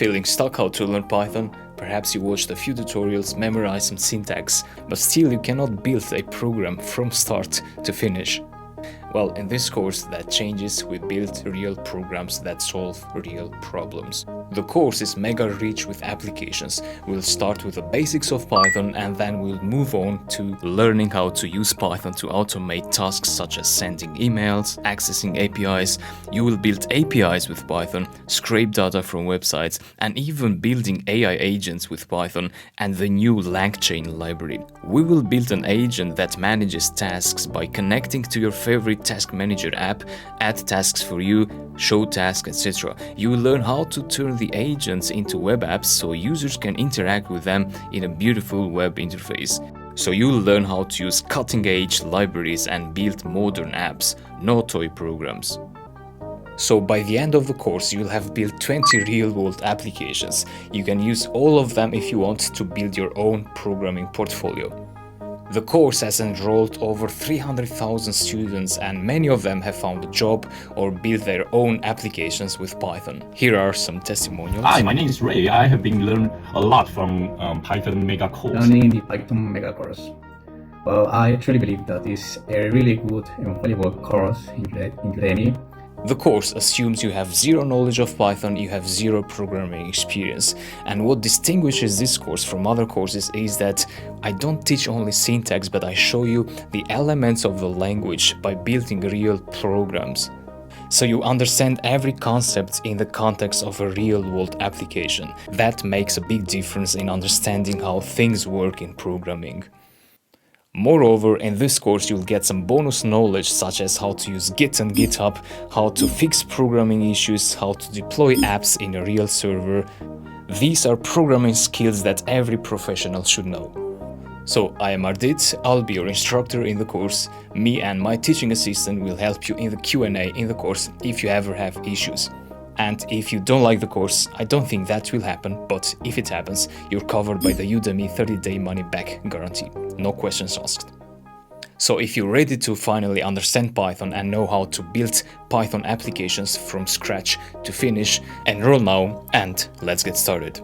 Feeling stuck how to learn Python? Perhaps you watched a few tutorials, memorized some syntax, but still you cannot build a program from start to finish. Well, in this course that changes, we build real programs that solve real problems. The course is mega rich with applications. We'll start with the basics of Python and then we'll move on to learning how to use Python to automate tasks such as sending emails, accessing APIs. You will build APIs with Python, scrape data from websites, and even building AI agents with Python and the new LangChain library. We will build an agent that manages tasks by connecting to your favorite task manager app, add tasks for you, show tasks, etc. You will learn how to turn the agents into web apps so users can interact with them in a beautiful web interface. So you'll learn how to use cutting-edge libraries and build modern apps, no toy programs. So by the end of the course, you'll have built 20 real-world applications. You can use all of them if you want to build your own programming portfolio. The course has enrolled over 300,000 students and many of them have found a job or built their own applications with Python. Here are some testimonials. Hi, my name is Ray. I have been learning a lot from Python Mega course. Learning the Python Mega course. Well, I truly believe that it's a really good and valuable course in Udemy. The course assumes you have zero knowledge of Python, you have zero programming experience. And what distinguishes this course from other courses is that I don't teach only syntax, but I show you the elements of the language by building real programs. So you understand every concept in the context of a real-world application. That makes a big difference in understanding how things work in programming. Moreover, in this course you'll get some bonus knowledge such as how to use Git and GitHub, how to fix programming issues, how to deploy apps in a real server. These are programming skills that every professional should know. So I am Ardit, I'll be your instructor in the course. Me and my teaching assistant will help you in the Q&A in the course if you ever have issues. And if you don't like the course, I don't think that will happen, but if it happens, you're covered by the Udemy 30-day money-back guarantee. No questions asked. So if you're ready to finally understand Python and know how to build Python applications from scratch to finish, enroll now and let's get started.